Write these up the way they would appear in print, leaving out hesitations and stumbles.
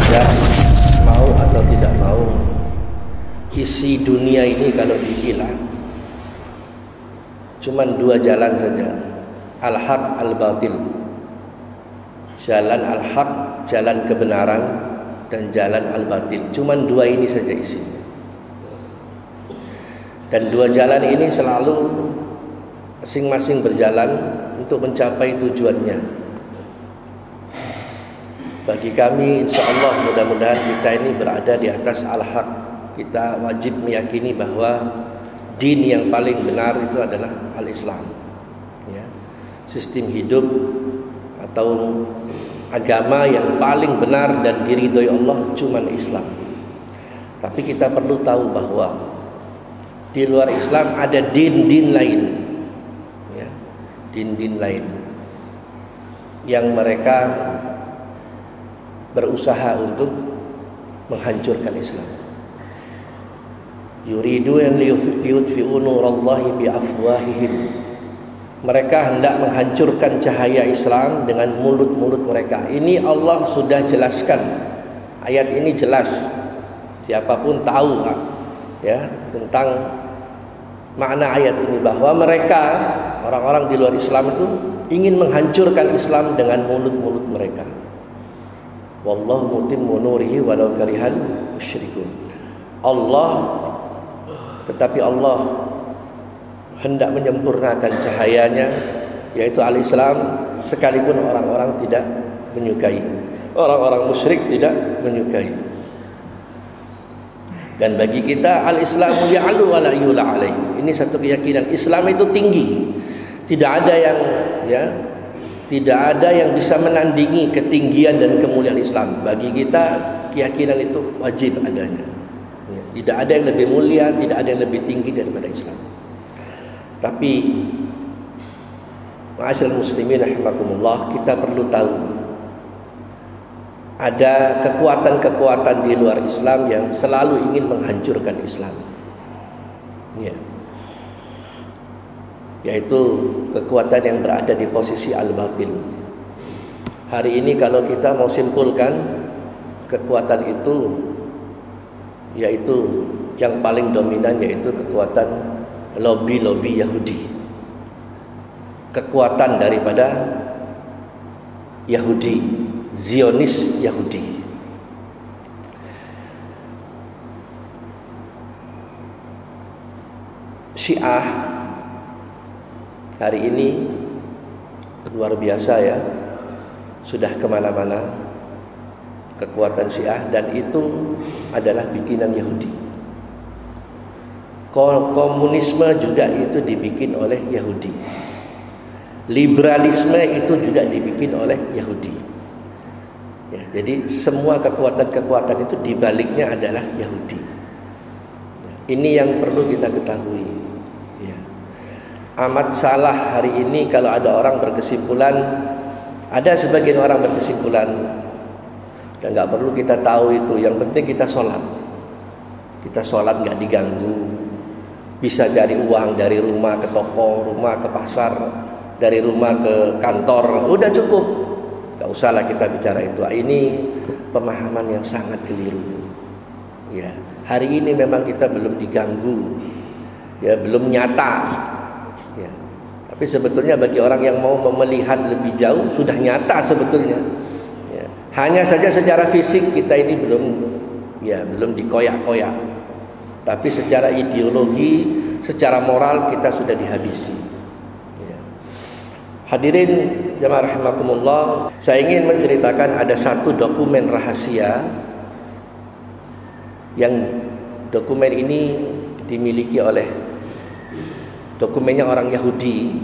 Ya, mau atau tidak mau, isi dunia ini kalau dipilah cuman dua jalan saja, al-haq al-batil. Jalan al-haq, jalan kebenaran, dan jalan al-batil. Cuman dua ini saja isinya. Dan dua jalan ini selalu masing-masing berjalan untuk mencapai tujuannya. Bagi kami, insya Allah mudah-mudahan kita ini berada di atas al-haq. Kita wajib meyakini bahwa din yang paling benar itu adalah al-Islam. Ya. Sistem hidup atau agama yang paling benar dan diridhoi Allah cuma Islam. Tapi kita perlu tahu bahwa di luar Islam ada din-din lain, ya, din-din lain yang mereka berusaha untuk menghancurkan Islam. Yuridun liyutfi'u nurallahi biafwahihim. Mereka hendak menghancurkan cahaya Islam dengan mulut-mulut mereka. Ini Allah sudah jelaskan. Ayat ini jelas. Siapapun tahu ya tentang makna ayat ini, bahwa mereka orang-orang di luar Islam itu ingin menghancurkan Islam dengan mulut-mulut mereka. Wallahu mutimmu nurihi walau karihal musyrikun. Tetapi Allah hendak menyempurnakan cahayanya, yaitu al-Islam, sekalipun orang-orang tidak menyukai, orang-orang musyrik tidak menyukai. Dan bagi kita al-Islamu ya'lu wa la yula alaih. Ini satu keyakinan, Islam itu tinggi. Tidak ada yang bisa menandingi ketinggian dan kemuliaan Islam. Bagi kita keyakinan itu wajib adanya. Ya, tidak ada yang lebih mulia, tidak ada yang lebih tinggi daripada Islam. Tapi ma'asyiral muslimin rahimakumullah, kita perlu tahu ada kekuatan-kekuatan di luar Islam yang selalu ingin menghancurkan Islam. Ya. Yaitu kekuatan yang berada di posisi al-batil. Hari ini kalau kita mau simpulkan kekuatan itu, yaitu yang paling dominan, yaitu kekuatan lobby Yahudi. Kekuatan daripada Yahudi, Zionis Yahudi. Syiah hari ini luar biasa ya, sudah kemana-mana kekuatan Syiah, dan itu adalah bikinan Yahudi. Komunisme juga itu dibikin oleh Yahudi. Liberalisme itu juga dibikin oleh Yahudi. Ya, jadi semua kekuatan-kekuatan itu dibaliknya adalah Yahudi. Ya, ini yang perlu kita ketahui. Ya. Amat salah hari ini kalau ada orang berkesimpulan, ada sebagian orang berkesimpulan, dan nggak perlu kita tahu itu. Yang penting kita sholat. Kita sholat nggak diganggu. Bisa cari uang dari rumah ke toko, rumah ke pasar, dari rumah ke kantor, udah cukup. Gak usahlah kita bicara itu. Ini pemahaman yang sangat keliru. Ya, hari ini memang kita belum diganggu, ya, belum nyata. Ya, tapi sebetulnya bagi orang yang mau melihat lebih jauh sudah nyata sebetulnya. Ya, hanya saja secara fisik kita ini belum dikoyak-koyak. Tapi secara ideologi, secara moral kita sudah dihabisi. Ya. Hadirin jamaah rahimakumullah, saya ingin menceritakan ada satu dokumen rahasia yang dokumen ini dimiliki oleh dokumennya orang Yahudi,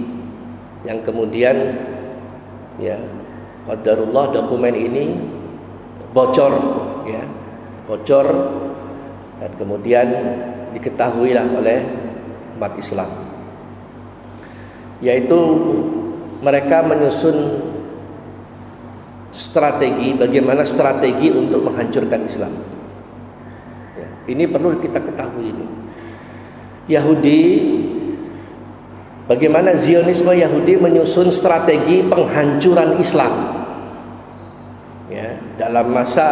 yang kemudian ya qadarullah dokumen ini bocor, ya, bocor, dan kemudian diketahuilah oleh umat Islam, yaitu mereka menyusun strategi, bagaimana strategi untuk menghancurkan Islam. Ya, ini perlu kita ketahui ini. Yahudi, bagaimana Zionisme Yahudi menyusun strategi penghancuran Islam. Ya, dalam masa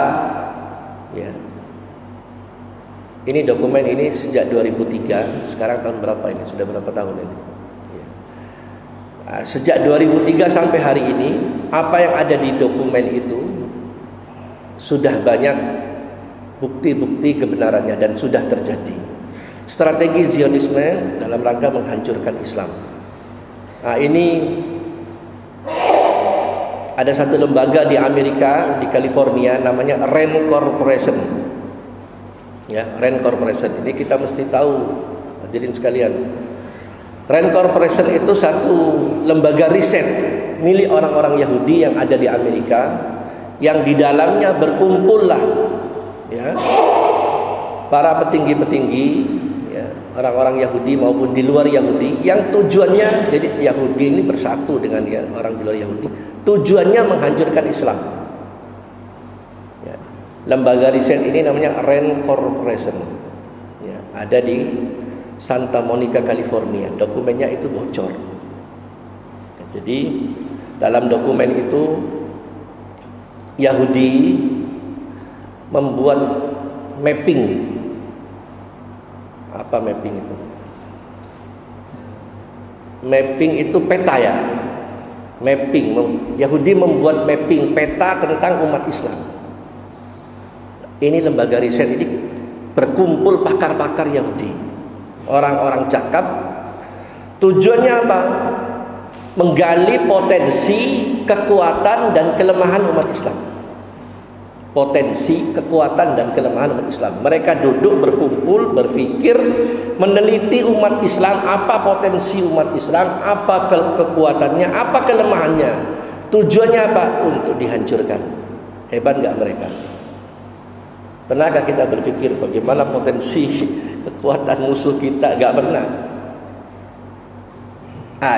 Ya. Ini dokumen ini sejak 2003, sekarang tahun berapa ini? Sudah berapa tahun ini? Ya. Sejak 2003 sampai hari ini, apa yang ada di dokumen itu sudah banyak bukti-bukti kebenarannya dan sudah terjadi. Strategi Zionisme dalam rangka menghancurkan Islam. Nah, ini ada satu lembaga di Amerika, di California, namanya RAND Corporation. Ya, RAND Corporation. Ini kita mesti tahu, hadirin sekalian. RAND Corporation itu satu lembaga riset milik orang-orang Yahudi yang ada di Amerika, yang di dalamnya berkumpullah ya para petinggi-petinggi, ya, orang-orang Yahudi maupun di luar Yahudi, yang tujuannya, jadi Yahudi ini bersatu dengan ya, orang di luar Yahudi, tujuannya menghancurkan Islam. Ya. Lembaga riset ini namanya RAND Corporation. Ya, ada di Santa Monica, California. Dokumennya itu bocor. Ya, jadi dalam dokumen itu Yahudi membuat mapping. Apa mapping itu? Mapping itu peta ya. Mapping, Yahudi membuat mapping peta tentang umat Islam. Ini lembaga riset ini berkumpul pakar-pakar Yahudi, orang-orang cakap. Tujuannya apa? Menggali potensi, kekuatan dan kelemahan umat Islam. Potensi, kekuatan dan kelemahan umat Islam. Mereka duduk berkumpul, berpikir, meneliti umat Islam, apa potensi umat Islam, apa kekuatannya, apa kelemahannya. Tujuannya apa? Untuk dihancurkan. Hebat nggak mereka? Pernahkah kita berpikir bagaimana potensi kekuatan musuh kita? Nggak pernah.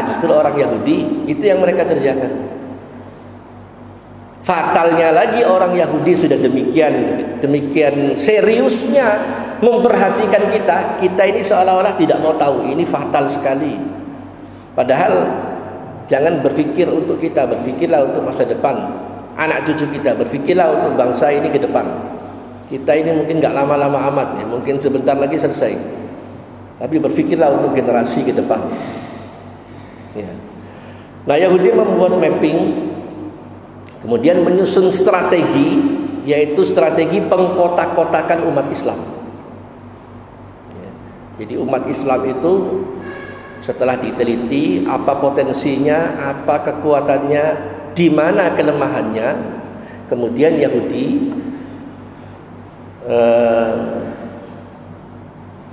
Justru orang Yahudi itu yang mereka kerjakan. Fatalnya lagi, orang Yahudi sudah demikian seriusnya memperhatikan kita ini seolah-olah tidak mau tahu. Ini fatal sekali. Padahal jangan berpikir untuk kita, berpikirlah untuk masa depan anak cucu kita, berpikirlah untuk bangsa ini ke depan. Kita ini mungkin gak lama-lama amat ya, mungkin sebentar lagi selesai. Tapi berpikirlah untuk generasi ke depan. Ya. Nah, Yahudi membuat mapping, kemudian menyusun strategi, yaitu strategi pengkotak-kotakan umat Islam. Ya. Jadi umat Islam itu setelah diteliti apa potensinya, apa kekuatannya, di mana kelemahannya, kemudian Yahudi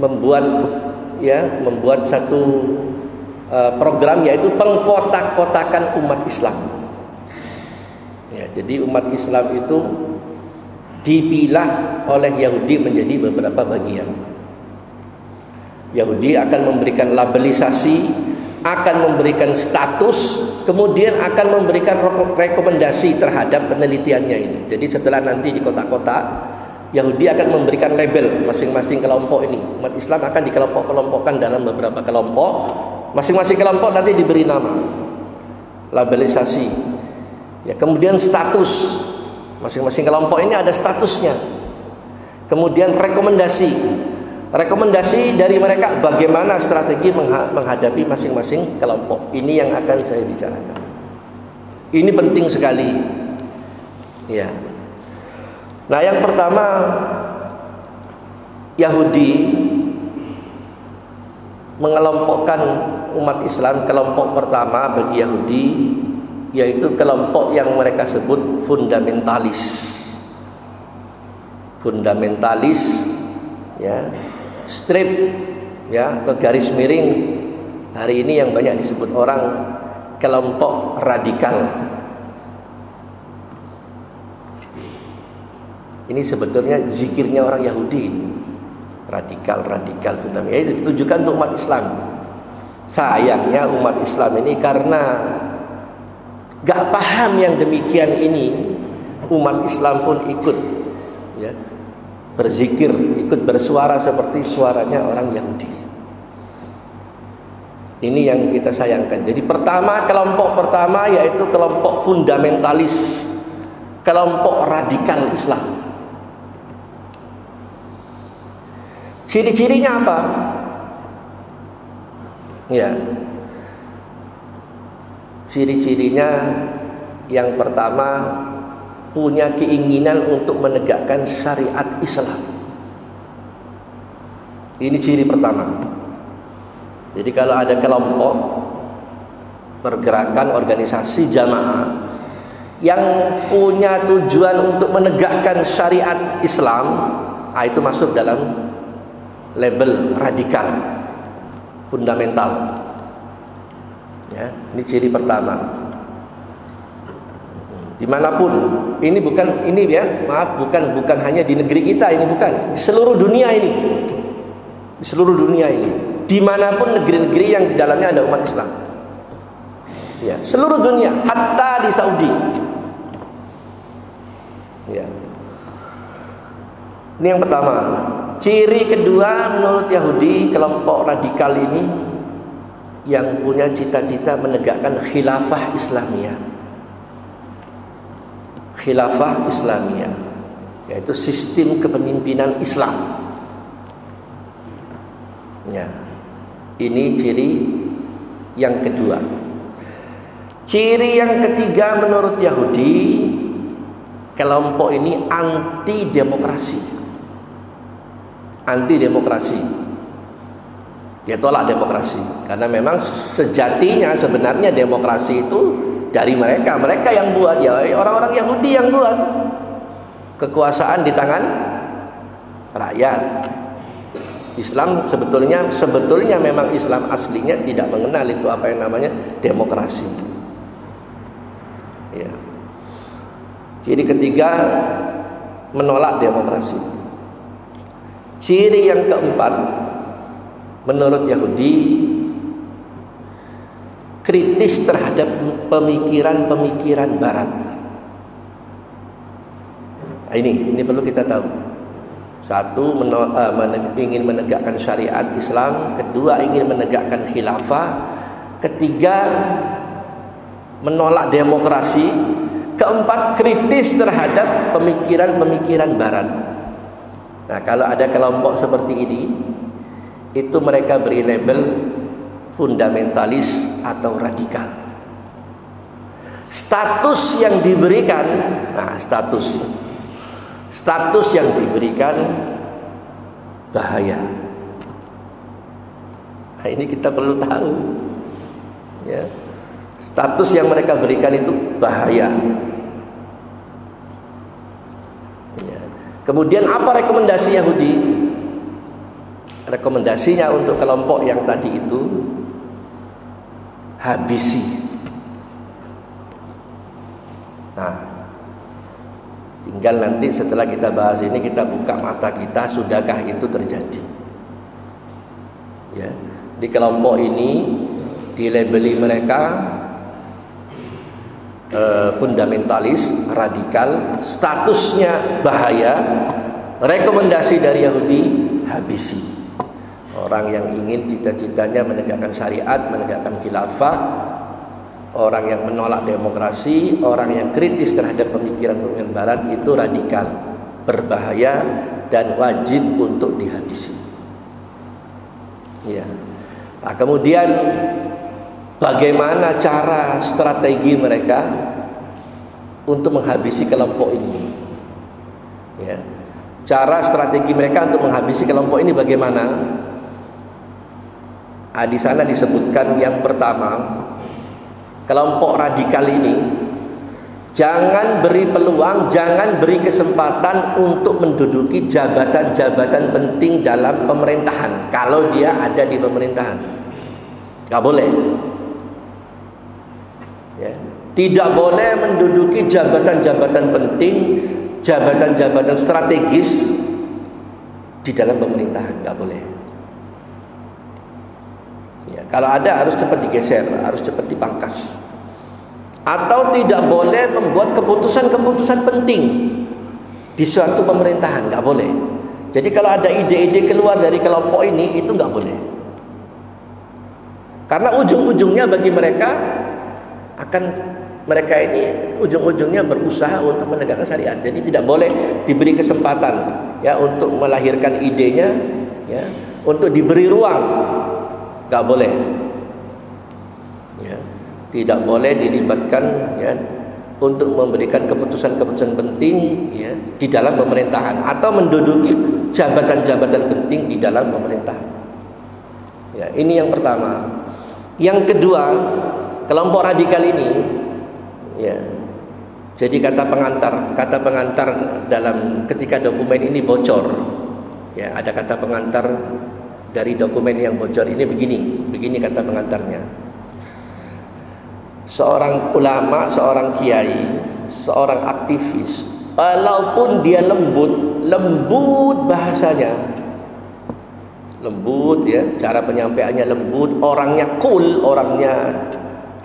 membuat satu program, yaitu pengkotak-kotakan umat Islam. Ya, jadi umat Islam itu dipilah oleh Yahudi menjadi beberapa bagian. Yahudi akan memberikan labelisasi, akan memberikan status, kemudian akan memberikan rekomendasi terhadap penelitiannya ini. Jadi setelah nanti di kota-kota, Yahudi akan memberikan label masing-masing kelompok ini. Umat Islam akan dikelompok-kelompokkan dalam beberapa kelompok. Masing-masing kelompok nanti diberi nama, labelisasi. Ya, kemudian status. Masing-masing kelompok ini ada statusnya. Kemudian rekomendasi. Rekomendasi dari mereka bagaimana strategi menghadapi masing-masing kelompok. Ini yang akan saya bicarakan. Ini penting sekali. Ya. Nah, yang pertama, Yahudi mengelompokkan umat Islam. Kelompok pertama bagi Yahudi yaitu kelompok yang mereka sebut fundamentalis. Fundamentalis, ya, strip, ya, atau garis miring. Hari ini yang banyak disebut orang kelompok radikal. Ini sebetulnya zikirnya orang Yahudi. Radikal fundamental. Ini ditujukan untuk umat Islam. Sayangnya umat Islam ini karena gak paham yang demikian ini, umat Islam pun ikut, ya, berzikir, ikut bersuara seperti suaranya orang Yahudi. Ini yang kita sayangkan. Jadi kelompok pertama yaitu kelompok fundamentalis, kelompok radikal Islam. Ciri-cirinya apa? Ya. Ciri-cirinya yang pertama, punya keinginan untuk menegakkan syariat Islam. Ini ciri pertama. Jadi kalau ada kelompok pergerakan organisasi jamaah yang punya tujuan untuk menegakkan syariat Islam, itu masuk dalam label radikal, fundamental. Ya, ini ciri pertama. Dimanapun, ini bukan bukan hanya di negeri kita, ini bukan, di seluruh dunia ini, di seluruh dunia ini, dimanapun negeri-negeri yang di dalamnya ada umat Islam. Ya, seluruh dunia, hatta di Saudi. Ya. Ini yang pertama. Ciri kedua menurut Yahudi, kelompok radikal ini yang punya cita-cita menegakkan khilafah Islamiyah. Khilafah Islamiyah, yaitu sistem kepemimpinan Islam. Ya. Ini ciri yang kedua. Ciri yang ketiga menurut Yahudi, kelompok ini anti demokrasi. Anti demokrasi. Dia tolak demokrasi karena memang sejatinya sebenarnya demokrasi itu dari mereka yang buat, ya orang-orang Yahudi yang buat. Kekuasaan di tangan rakyat. Islam sebetulnya memang Islam aslinya tidak mengenal itu apa yang namanya demokrasi. Ya. Ciri ketiga, menolak demokrasi. Ciri yang keempat menurut Yahudi, kritis terhadap pemikiran-pemikiran Barat. Nah, ini perlu kita tahu. Satu, ingin menegakkan syariat Islam. Kedua, ingin menegakkan khilafah. Ketiga, menolak demokrasi. Keempat, kritis terhadap pemikiran-pemikiran Barat. Nah, kalau ada kelompok seperti ini, itu mereka beri label fundamentalis atau radikal. Status yang diberikan, status yang diberikan bahaya. Nah, ini kita perlu tahu, ya. Status yang mereka berikan itu bahaya. Ya. Kemudian apa rekomendasi Yahudi? Rekomendasinya untuk kelompok yang tadi itu, habisi. Nah, tinggal nanti setelah kita bahas ini kita buka mata kita, sudahkah itu terjadi? Ya, di kelompok ini dilabeli mereka fundamentalis, radikal, statusnya bahaya. Rekomendasi dari Yahudi, habisi. Orang yang ingin cita-citanya menegakkan syariat, menegakkan khilafah, orang yang menolak demokrasi, orang yang kritis terhadap pemikiran-pemikiran Barat, itu radikal, berbahaya dan wajib untuk dihabisi. Ya. Nah, kemudian bagaimana cara strategi mereka untuk menghabisi kelompok ini? Ya. Cara strategi mereka untuk menghabisi kelompok ini bagaimana? Di sana disebutkan yang pertama, kelompok radikal ini jangan beri peluang, jangan beri kesempatan untuk menduduki jabatan-jabatan penting dalam pemerintahan. Kalau dia ada di pemerintahan, nggak boleh. Ya. Tidak boleh menduduki jabatan-jabatan penting, jabatan-jabatan strategis di dalam pemerintahan, nggak boleh. Ya, kalau ada harus cepat digeser, harus cepat dipangkas. Atau tidak boleh membuat keputusan-keputusan penting di suatu pemerintahan, nggak boleh. Jadi kalau ada ide-ide keluar dari kelompok ini, itu nggak boleh. Karena ujung-ujungnya bagi mereka ini ujung-ujungnya berusaha untuk menegakkan syariat. Jadi tidak boleh diberi kesempatan ya untuk melahirkan idenya, ya, untuk diberi ruang, nggak boleh. Ya, tidak boleh dilibatkan ya, untuk memberikan keputusan-keputusan penting ya, di dalam pemerintahan atau menduduki jabatan-jabatan penting di dalam pemerintahan. Ya, ini yang pertama. Yang kedua, kelompok radikal ini ya, jadi kata pengantar dalam ketika dokumen ini bocor ya, ada kata pengantar dari dokumen yang bocor ini begini kata pengantarnya. Seorang ulama, seorang kiai, seorang aktivis, walaupun dia lembut bahasanya, lembut ya, cara penyampaiannya lembut, orangnya cool, orangnya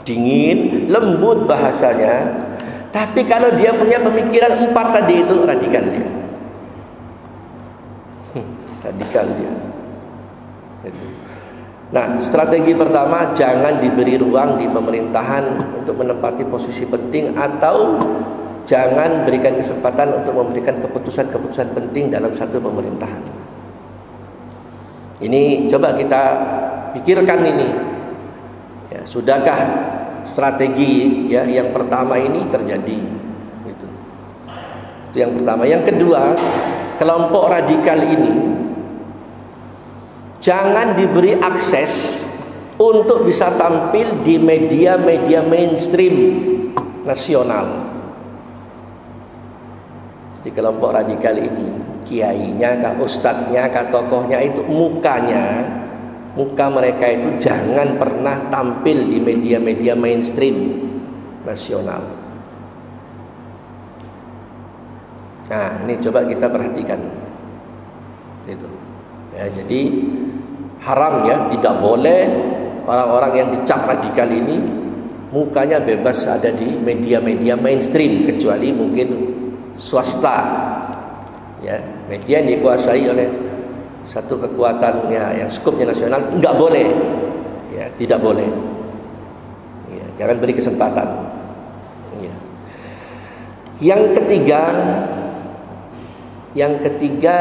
dingin, lembut bahasanya, tapi kalau dia punya pemikiran 4 tadi itu radikal dia. Radikal dia. Itu. Nah, strategi pertama, jangan diberi ruang di pemerintahan untuk menempati posisi penting, atau jangan berikan kesempatan untuk memberikan keputusan-keputusan penting dalam satu pemerintahan. Ini coba kita pikirkan ini. Ya, sudahkah strategi ya yang pertama ini terjadi? Itu yang pertama. Yang kedua, kelompok radikal ini jangan diberi akses untuk bisa tampil di media-media mainstream nasional. Di kelompok radikal ini, kiainya, kah ustadznya, kah tokohnya itu muka mereka itu jangan pernah tampil di media-media mainstream nasional. Nah, ini coba kita perhatikan. Itu. Ya, jadi haram ya, tidak boleh orang-orang yang dicap radikal ini mukanya bebas ada di media-media mainstream, kecuali mungkin swasta ya, media yang dikuasai oleh satu kekuatan ya, yang skupnya nasional, enggak boleh ya, tidak boleh ya, jangan beri kesempatan ya. Yang ketiga,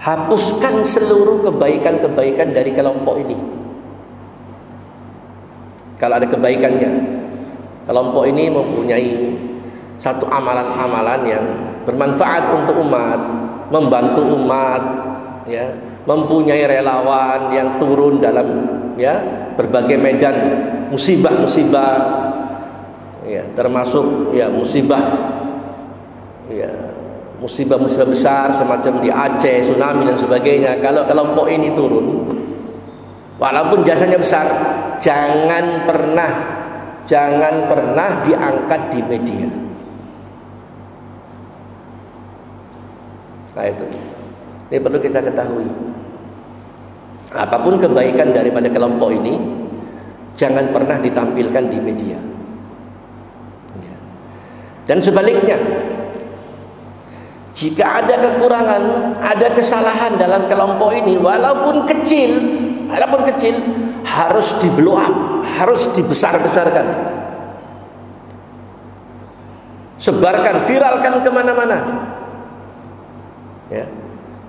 hapuskan seluruh kebaikan-kebaikan dari kelompok ini. Kalau ada kebaikannya, kelompok ini mempunyai satu amalan-amalan yang bermanfaat untuk umat, membantu umat, ya, mempunyai relawan yang turun dalam ya berbagai medan musibah-musibah, ya, termasuk ya musibah besar semacam di Aceh, tsunami dan sebagainya. Kalau kelompok ini turun, walaupun jasanya besar, jangan pernah diangkat di media. Nah itu, ini perlu kita ketahui. Apapun kebaikan daripada kelompok ini, jangan pernah ditampilkan di media. Dan sebaliknya, jika ada kekurangan, ada kesalahan dalam kelompok ini, walaupun kecil, harus di-blow up, harus dibesar-besarkan. Sebarkan, viralkan kemana-mana, ya,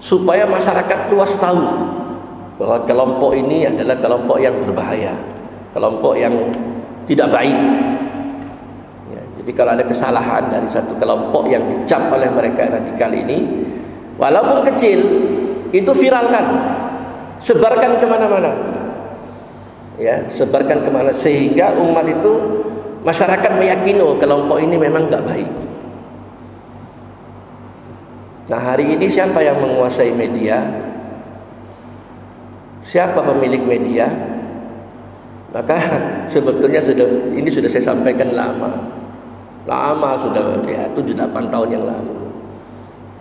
supaya masyarakat luas tahu bahwa kelompok ini adalah kelompok yang berbahaya, kelompok yang tidak baik. Jadi kalau ada kesalahan dari satu kelompok yang dicap oleh mereka radikal ini, walaupun kecil, itu viralkan, sebarkan kemana-mana, ya, sebarkan kemana, sehingga umat itu, masyarakat meyakini oh, kelompok ini memang nggak baik. Nah, hari ini siapa yang menguasai media? Siapa pemilik media? Maka sebetulnya ini sudah saya sampaikan lama sudah ya, 7-8 tahun yang lalu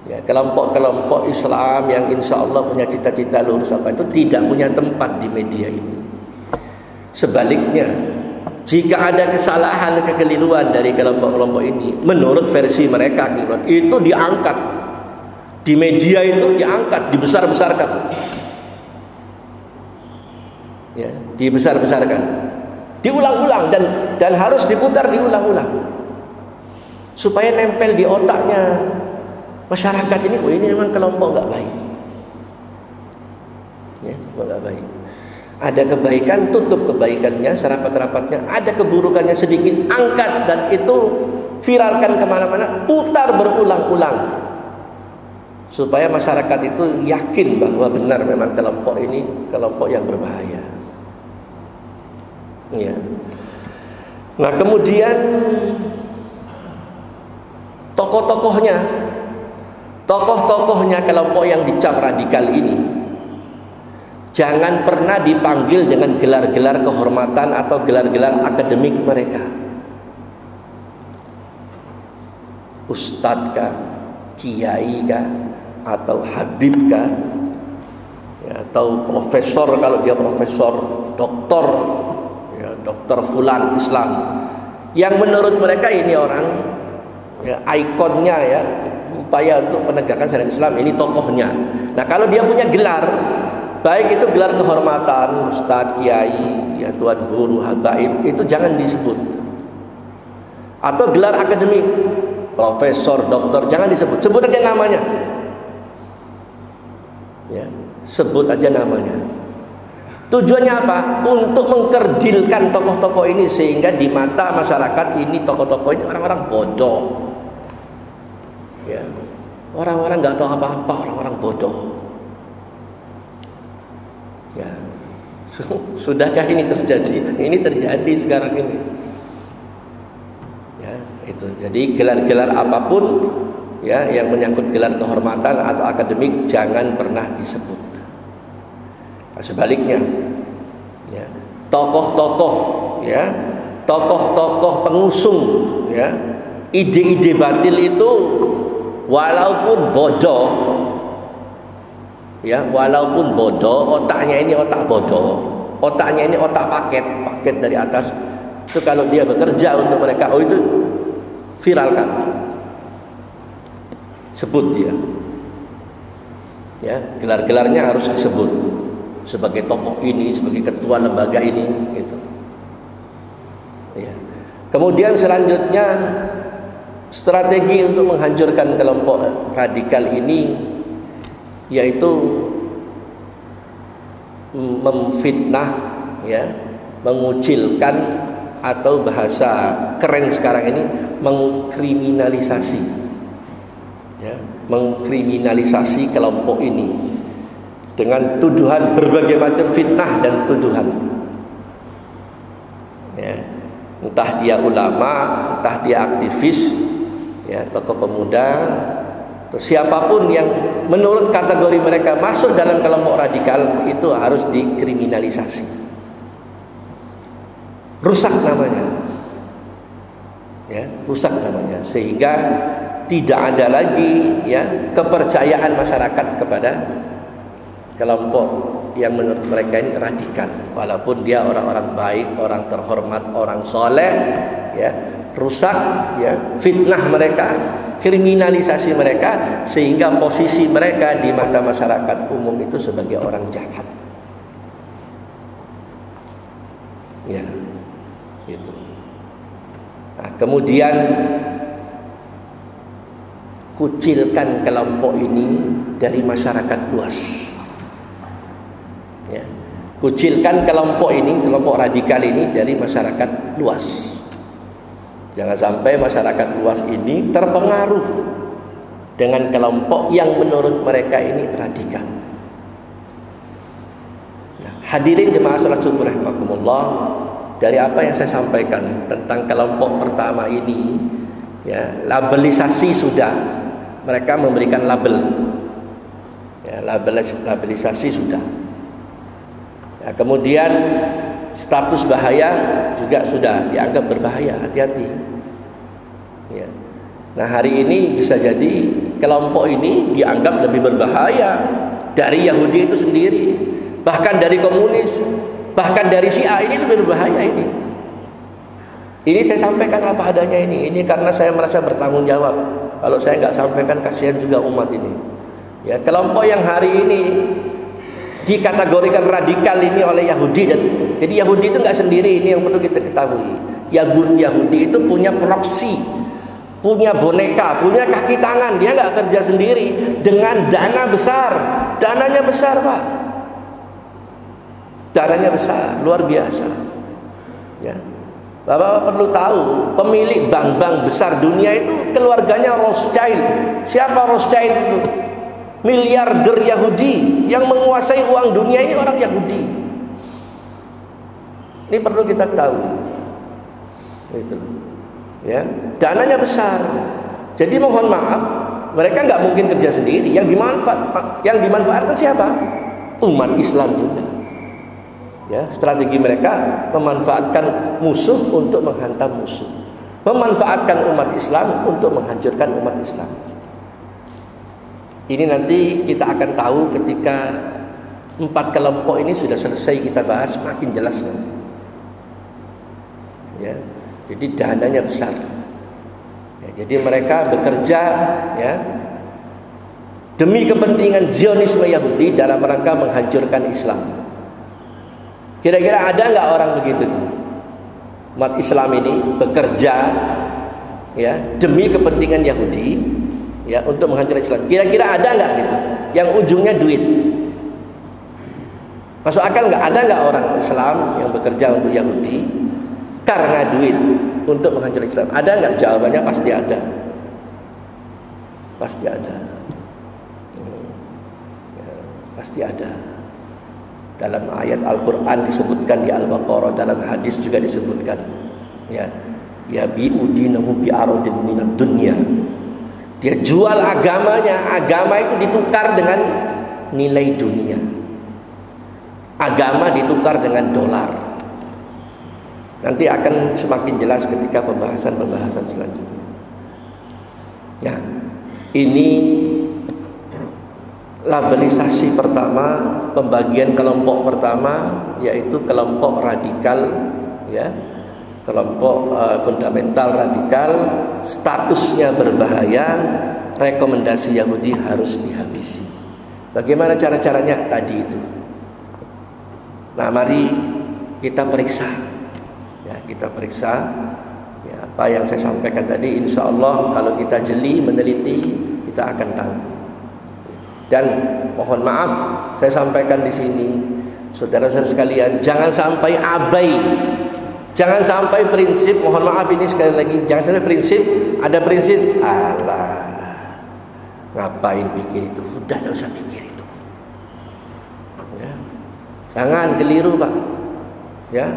ya, kelompok-kelompok Islam yang insya Allah punya cita-cita lurus apa itu tidak punya tempat di media ini. Sebaliknya, jika ada kesalahan, kekeliruan dari kelompok-kelompok ini, menurut versi mereka itu diangkat di media, itu diangkat, dibesar-besarkan ya, dibesar-besarkan, diulang-ulang, dan harus diputar diulang-ulang supaya nempel di otaknya masyarakat ini, oh ini memang kelompok nggak baik. Ya, nggak baik. Ada kebaikan, tutup kebaikannya, serapat-rapatnya. Ada keburukannya sedikit, angkat, dan itu viralkan kemana-mana, putar berulang-ulang, supaya masyarakat itu yakin bahwa benar memang kelompok ini kelompok yang berbahaya. Ya. Nah, kemudian tokoh-tokohnya kelompok yang dicap radikal ini jangan pernah dipanggil dengan gelar-gelar kehormatan atau gelar-gelar akademik mereka. Ustadz kah, kiai kah, atau habib kah, ya, atau profesor kalau dia profesor, doktor, ya, dokter fulan Islam, yang menurut mereka ini orang, ya, ikonnya, ya, upaya untuk penegakan syariat Islam, ini tokohnya. Nah, kalau dia punya gelar, baik itu gelar kehormatan, ustadz, kiai, ya, tuan guru, habaib, itu jangan disebut. Atau gelar akademik, profesor, doktor, jangan disebut. Sebut aja namanya. Ya, sebut aja namanya. Tujuannya apa? Untuk mengkerdilkan tokoh-tokoh ini, sehingga di mata masyarakat ini tokoh-tokoh ini orang-orang bodoh. Ya, orang-orang nggak tahu apa-apa, orang-orang bodoh. Ya, sudahkah ini terjadi? Ini terjadi sekarang ini. Ya, itu. Jadi gelar-gelar apapun, ya, yang menyangkut gelar kehormatan atau akademik jangan pernah disebut. Nah, sebaliknya, ya, tokoh-tokoh, ya, tokoh-tokoh pengusung, ya, ide-ide batil itu walaupun bodoh, ya, walaupun bodoh, otaknya ini otak bodoh, otaknya ini otak paket dari atas. Itu kalau dia bekerja untuk mereka, oh itu viralkan, sebut dia, ya, gelar-gelarnya harus disebut sebagai tokoh ini, sebagai ketua lembaga ini, gitu. Ya. Kemudian selanjutnya strategi untuk menghancurkan kelompok radikal ini yaitu memfitnah, ya, mengucilkan, atau bahasa keren sekarang ini mengkriminalisasi, ya, mengkriminalisasi kelompok ini dengan tuduhan berbagai macam fitnah dan tuduhan, ya, entah dia ulama, entah dia aktivis, ya, tokoh pemuda, atau siapapun yang menurut kategori mereka masuk dalam kelompok radikal itu harus dikriminalisasi. Rusak namanya, ya, rusak namanya, sehingga tidak ada lagi, ya, kepercayaan masyarakat kepada kelompok yang menurut mereka ini radikal, walaupun dia orang-orang baik, orang terhormat, orang soleh, ya, rusak, ya, fitnah mereka, kriminalisasi mereka, sehingga posisi mereka di mata masyarakat umum itu sebagai orang jahat, ya. Gitu. Nah, kemudian kucilkan kelompok ini dari masyarakat luas. Ya. Kucilkan kelompok ini, kelompok radikal ini dari masyarakat luas. Jangan sampai masyarakat luas ini terpengaruh dengan kelompok yang menurut mereka ini radikal. Nah, hadirin jemaah salat subuh rahimakumullah, dari apa yang saya sampaikan tentang kelompok pertama ini, ya, labelisasi sudah, mereka memberikan label, ya, labelisasi sudah, ya, kemudian status bahaya juga sudah dianggap berbahaya, hati-hati, ya. Nah, hari ini bisa jadi kelompok ini dianggap lebih berbahaya dari Yahudi itu sendiri, bahkan dari komunis, bahkan dari Syiah. Ini lebih berbahaya ini. Ini saya sampaikan apa adanya ini. Ini karena saya merasa bertanggung jawab. Kalau saya nggak sampaikan, kasihan juga umat ini. Ya, kelompok yang hari ini dikategorikan radikal ini oleh Yahudi, dan jadi Yahudi itu nggak sendiri. Ini yang perlu kita ketahui. Yahudi itu punya proksi, punya boneka, punya kaki tangan, dia nggak kerja sendiri dengan dana besar. Dananya besar, Pak. Dananya besar, luar biasa. Ya. Bapak perlu tahu, pemilik bank-bank besar dunia itu keluarganya Rothschild. Siapa Rothschild itu? Miliarder Yahudi yang menguasai uang dunia ini orang Yahudi. Ini perlu kita tahu. Itu. Ya, dananya besar. Jadi mohon maaf, mereka nggak mungkin kerja sendiri. Yang dimanfaatkan siapa? Umat Islam juga. Ya, strategi mereka memanfaatkan musuh untuk menghantam musuh, memanfaatkan umat Islam untuk menghancurkan umat Islam. Ini nanti kita akan tahu ketika 4 kelompok ini sudah selesai kita bahas, makin jelas nanti. Ya, jadi dananya besar. Ya, jadi mereka bekerja ya demi kepentingan Zionisme Yahudi dalam rangka menghancurkan Islam. Kira-kira ada nggak orang begitu tuh? Umat Islam ini bekerja ya demi kepentingan Yahudi ya untuk menghancurkan Islam. Kira-kira ada nggak gitu? Yang ujungnya duit. Masuk akal nggak? Ada nggak orang Islam yang bekerja untuk Yahudi karena duit untuk menghancurkan Islam? Ada nggak? Jawabannya pasti ada. Pasti ada. Ya, pasti ada. Dalam ayat Al-Quran disebutkan, di Al-Baqarah, dalam hadis juga disebutkan. Ya, ya bi'udinahu bi'aradin minad dunya. Dia jual agamanya. Agama itu ditukar dengan nilai dunia. Agama ditukar dengan dolar. Nanti akan semakin jelas ketika pembahasan-pembahasan selanjutnya. Ya, ini labelisasi pertama, pembagian kelompok pertama, yaitu kelompok radikal, ya, kelompok fundamental radikal, statusnya berbahaya, rekomendasi Yahudi harus dihabisi. Bagaimana cara-caranya? Tadi itu. Nah, mari kita periksa, ya, kita periksa, ya, apa yang saya sampaikan tadi. Insya Allah kalau kita jeli meneliti, kita akan tahu. Dan mohon maaf, saya sampaikan di sini, saudara-saudara sekalian, jangan sampai abai, jangan sampai prinsip. Mohon maaf ini sekali lagi, jangan sampai prinsip. Ada prinsip, alah, ngapain pikir itu? Udah, nggak usah pikir itu. Ya. Jangan keliru, Pak. Ya,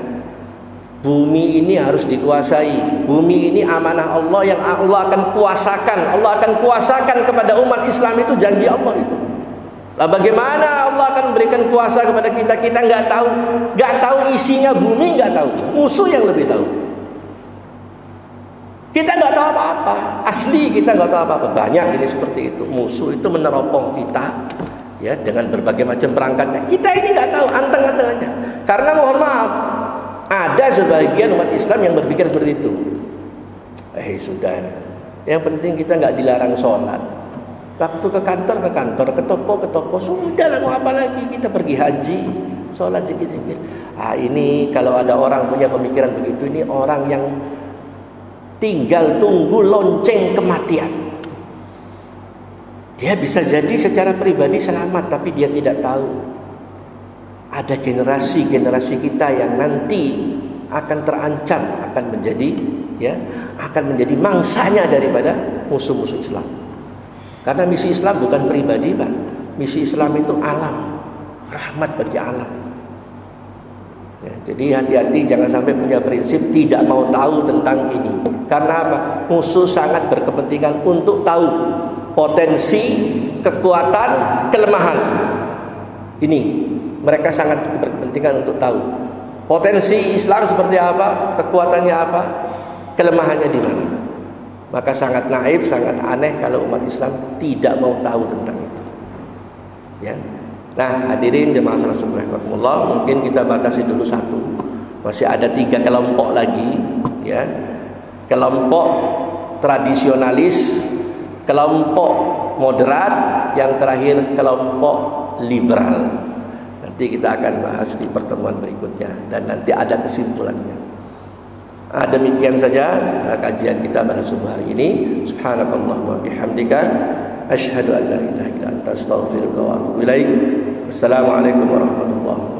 bumi ini harus dikuasai. Bumi ini amanah Allah yang Allah akan kuasakan. Allah akan kuasakan kepada umat Islam, itu janji Allah itu. Lah bagaimana Allah akan berikan kuasa kepada kita? Kita nggak tahu isinya bumi, nggak tahu. Musuh yang lebih tahu. Kita nggak tahu apa-apa. Asli kita nggak tahu apa-apa. Banyak ini seperti itu. Musuh itu meneropong kita, ya, dengan berbagai macam perangkatnya. Kita ini nggak tahu anteng-antengannya. Karena mohon maaf, ada sebagian umat Islam yang berpikir seperti itu. Sudah. Yang penting kita nggak dilarang sholat. Waktu ke kantor, ke toko, sudah lah, mau apa lagi? Kita pergi haji, sholat, zikir-zikir. Ini kalau ada orang punya pemikiran begitu, ini orang yang tinggal tunggu lonceng kematian. Dia bisa jadi secara pribadi selamat, tapi dia tidak tahu ada generasi kita yang nanti akan terancam, akan menjadi mangsanya daripada musuh-musuh Islam. Karena misi Islam bukan pribadi, Pak. Misi Islam itu alam, rahmat bagi alam. Ya, jadi hati-hati, jangan sampai punya prinsip tidak mau tahu tentang ini. Karena apa? Musuh sangat berkepentingan untuk tahu potensi, kekuatan, kelemahan. Ini mereka sangat berkepentingan untuk tahu potensi Islam seperti apa, kekuatannya apa, kelemahannya di mana. Maka sangat naif, sangat aneh kalau umat Islam tidak mau tahu tentang itu. Ya. Nah, hadirin jemaah salat subhanallah, mungkin kita batasi dulu satu. Masih ada 3 kelompok lagi, ya. Kelompok tradisionalis, kelompok moderat, yang terakhir kelompok liberal. Nanti kita akan bahas di pertemuan berikutnya dan nanti ada kesimpulannya. Demikian saja kajian kita pada subuh hari ini. Subhanakallahumma bihamdika asyhadu an la ilaha illa anta astaghfiruka wa atubu ilaik. Wassalamualaikum warahmatullahi wabarakatuh.